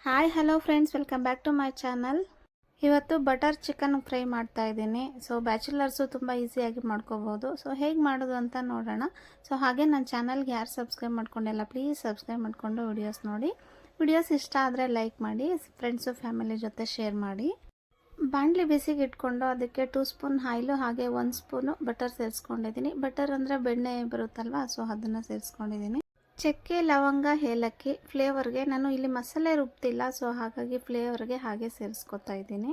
Hi hello friends, welcome back to my channel. ಇವತ್ತು butter chicken fry ಮಾಡ್ತಾ ಇದ್ದೀನಿ. So bachelors ತುಂಬ ಈಸಿಯಾಗಿ ಮಾಡ್ಕೋಬೋದು. ಸೊ ಹೇಗೆ ಮಾಡೋದು ಅಂತ ನೋಡೋಣ. ಸೊ ಹಾಗೆ ನನ್ನ ಚಾನಲ್ಗೆ ಯಾರು ಸಬ್ಸ್ಕ್ರೈಬ್ ಮಾಡ್ಕೊಂಡಿಲ್ಲ ಪ್ಲೀಸ್ ಸಬ್ಸ್ಕ್ರೈಬ್ ಮಾಡಿಕೊಂಡು ವಿಡಿಯೋಸ್ ನೋಡಿ. ವಿಡಿಯೋಸ್ ಇಷ್ಟ ಆದರೆ ಲೈಕ್ ಮಾಡಿ, ಫ್ರೆಂಡ್ಸು ಫ್ಯಾಮಿಲಿ ಜೊತೆ ಶೇರ್ ಮಾಡಿ. ಬಾಣಲಿ ಬಿಸಿಗೆ ಇಟ್ಕೊಂಡು ಅದಕ್ಕೆ 2 ಸ್ಪೂನ್ ಆಯಿಲು ಹಾಗೆ 1 ಸ್ಪೂನು ಬಟರ್ ಸೇರಿಸ್ಕೊಂಡಿದ್ದೀನಿ. ಬಟರ್ ಅಂದರೆ ಬೆಣ್ಣೆ ಬರುತ್ತಲ್ವ, ಸೊ ಅದನ್ನು ಸೇರಿಸ್ಕೊಂಡಿದ್ದೀನಿ. ಚಕ್ಕೆ, ಲವಂಗ, ಏಲಕ್ಕಿ ಫ್ಲೇವರ್ಗೆ ನಾನು ಇಲ್ಲಿ ಮಸಾಲೆ ರುಬ್ತಿಲ್ಲ, ಸೊ ಹಾಗಾಗಿ ಫ್ಲೇವರ್ಗೆ ಹಾಗೆ ಸೇರಿಸ್ಕೊತಾ ಇದ್ದೀನಿ.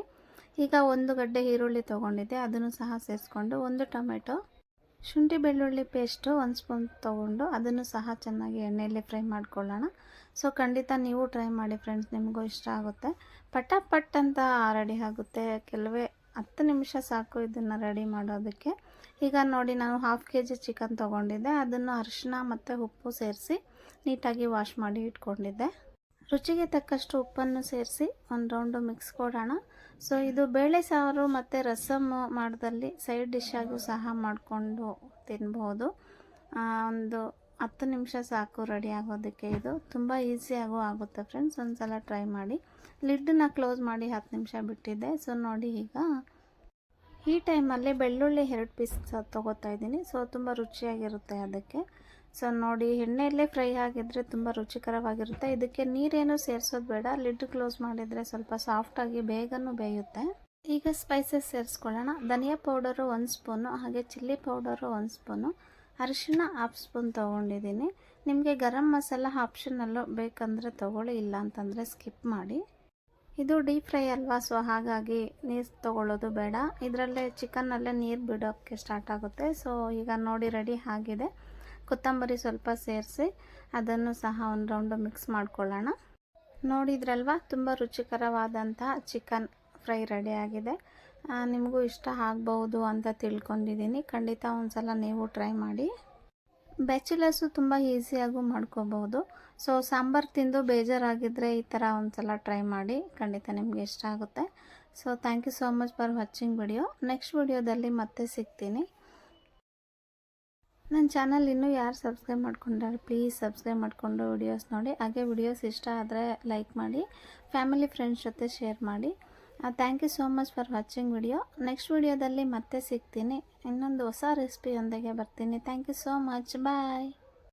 ಈಗ 1 ಗಡ್ಡೆ ಈರುಳ್ಳಿ ತೊಗೊಂಡಿದ್ದೆ, ಅದನ್ನು ಸಹ ಸೇರಿಸ್ಕೊಂಡು 1 ಟೊಮೆಟೊ, ಶುಂಠಿ ಬೆಳ್ಳುಳ್ಳಿ ಪೇಸ್ಟು 1 ಸ್ಪೂನ್ ತೊಗೊಂಡು ಅದನ್ನು ಸಹ ಚೆನ್ನಾಗಿ ಎಣ್ಣೆಯಲ್ಲಿ ಫ್ರೈ ಮಾಡ್ಕೊಳ್ಳೋಣ. ಸೊ ಖಂಡಿತ ನೀವು ಟ್ರೈ ಮಾಡಿ ಫ್ರೆಂಡ್ಸ್, ನಿಮಗೂ ಇಷ್ಟ ಆಗುತ್ತೆ. ಪಟ್ ಅಂತ ರೆಡಿ ಆಗುತ್ತೆ, ಕೆಲವೇ 10 ನಿಮಿಷ ಸಾಕು ಇದನ್ನು ರೆಡಿ ಮಾಡೋದಕ್ಕೆ. ಈಗ ನೋಡಿ, ನಾನು 1/2 kg ಚಿಕನ್ ತೊಗೊಂಡಿದ್ದೆ, ಅದನ್ನು ಅರಿಶಿನ ಮತ್ತು ಉಪ್ಪು ಸೇರಿಸಿ ನೀಟಾಗಿ ವಾಶ್ ಮಾಡಿ ಇಟ್ಕೊಂಡಿದ್ದೆ. ರುಚಿಗೆ ತಕ್ಕಷ್ಟು ಉಪ್ಪನ್ನು ಸೇರಿಸಿ ಒಂದು ರೌಂಡು ಮಿಕ್ಸ್ ಕೊಡೋಣ. ಸೊ ಇದು ಬೇಳೆ ಸಾರು ಮತ್ತು ರಸಮ್ಮು ಮಾಡೋದಲ್ಲಿ ಸೈಡ್ ಡಿಶ್ಶಾಗೂ ಸಹ ಮಾಡಿಕೊಂಡು ತಿನ್ಬೋದು. ಒಂದು 10 ನಿಮಿಷ ಸಾಕು ರೆಡಿ ಆಗೋದಕ್ಕೆ. ಇದು ತುಂಬ ಈಸಿಯಾಗೂ ಆಗುತ್ತೆ ಫ್ರೆಂಡ್ಸ್, ಒಂದು ಸಲ ಟ್ರೈ ಮಾಡಿ. ಲಿಡ್ಡನ್ನ ಕ್ಲೋಸ್ ಮಾಡಿ 10 ನಿಮಿಷ ಬಿಟ್ಟಿದ್ದೆ. ಸೊ ನೋಡಿ, ಈಗ ಈ ಟೈಮಲ್ಲಿ ಬೆಳ್ಳುಳ್ಳಿ 2 ಪೀಸ್ ತೊಗೋತಾ ಇದ್ದೀನಿ. ಸೊ ತುಂಬ ರುಚಿಯಾಗಿರುತ್ತೆ ಅದಕ್ಕೆ. ಸೊ ನೋಡಿ, ಎಣ್ಣೆಯಲ್ಲೇ ಫ್ರೈ ಆಗಿದ್ದರೆ ತುಂಬ ರುಚಿಕರವಾಗಿರುತ್ತೆ. ಇದಕ್ಕೆ ನೀರೇನು ಸೇರಿಸೋದು ಬೇಡ, ಲಿಡ್ ಕ್ಲೋಸ್ ಮಾಡಿದರೆ ಸ್ವಲ್ಪ ಸಾಫ್ಟಾಗಿ ಬೇಗನೂ ಬೇಯುತ್ತೆ. ಈಗ ಸ್ಪೈಸಸ್ ಸೇರಿಸ್ಕೊಳ್ಳೋಣ. ಧನಿಯಾ ಪೌಡರು 1 ಸ್ಪೂನು, ಹಾಗೆ ಚಿಲ್ಲಿ ಪೌಡರು 1 ಸ್ಪೂನು, ಅರಿಶಿನ 1/2 ಸ್ಪೂನ್ ತೊಗೊಂಡಿದ್ದೀನಿ. ನಿಮಗೆ ಗರಂ ಮಸಾಲ ಆಪ್ಷನಲ್ಲು, ಬೇಕಂದರೆ ತೊಗೊಳ್ಳಿ, ಇಲ್ಲ ಅಂತಂದರೆ ಸ್ಕಿಪ್ ಮಾಡಿ. ಇದು ಡೀಪ್ ಫ್ರೈ ಅಲ್ವಾ, ಸೊ ಹಾಗಾಗಿ ನೀರು ತೊಗೊಳ್ಳೋದು ಬೇಡ. ಇದರಲ್ಲೇ ಚಿಕನ್ನಲ್ಲೇ ನೀರು ಬಿಡೋಕ್ಕೆ ಸ್ಟಾರ್ಟ್ ಆಗುತ್ತೆ. ಸೊ ಈಗ ನೋಡಿ, ರೆಡಿ ಆಗಿದೆ. ಕೊತ್ತಂಬರಿ ಸ್ವಲ್ಪ ಸೇರಿಸಿ ಅದನ್ನು ಸಹ ಒಂದು ರೌಂಡು ಮಿಕ್ಸ್ ಮಾಡ್ಕೊಳ್ಳೋಣ. ನೋಡಿದ್ರಲ್ವ, ತುಂಬ ರುಚಿಕರವಾದಂಥ ಚಿಕನ್ ಫ್ರೈ ರೆಡಿ ಆಗಿದೆ. ನಿಮಗೂ ಇಷ್ಟ ಆಗ್ಬೋದು ಅಂತ ತಿಳ್ಕೊಂಡಿದ್ದೀನಿ. ಖಂಡಿತ ಒಂದು ಸಲ ನೀವು ಟ್ರೈ ಮಾಡಿ. ಬ್ಯಾಚುಲರ್ಸು ತುಂಬ ಈಸಿಯಾಗೂ ಮಾಡ್ಕೋಬೋದು. ಸೊ ಸಾಂಬಾರು ತಿಂದು ಬೇಜಾರಾಗಿದ್ದರೆ ಈ ಥರ ಒಂದು ಸಲ ಟ್ರೈ ಮಾಡಿ, ಖಂಡಿತ ನಿಮಗೆ ಇಷ್ಟ ಆಗುತ್ತೆ. So thank you so much for watching video. Next ವಿಡಿಯೋದಲ್ಲಿ ಮತ್ತೆ ಸಿಗ್ತೀನಿ. ನನ್ನ ಚಾನಲ್ ಇನ್ನೂ ಯಾರು ಸಬ್ಸ್ಕ್ರೈಬ್ ಮಾಡ್ಕೊಂಡ್ರೆ ಪ್ಲೀಸ್ ಸಬ್ಸ್ಕ್ರೈಬ್ ಮಾಡಿಕೊಂಡು ವಿಡಿಯೋಸ್ ನೋಡಿ. ಹಾಗೆ ವಿಡಿಯೋಸ್ ಇಷ್ಟ ಆದರೆ ಲೈಕ್ ಮಾಡಿ, ಫ್ಯಾಮಿಲಿ ಫ್ರೆಂಡ್ಸ್ ಜೊತೆ ಶೇರ್ ಮಾಡಿ. Thank you so much for watching video. Next ವಿಡಿಯೋದಲ್ಲಿ ಮತ್ತೆ ಸಿಗ್ತೀನಿ, ಇನ್ನೊಂದು ಹೊಸ ರೆಸಿಪಿಯೊಂದಿಗೆ ಬರ್ತೀನಿ. Thank you so much, bye.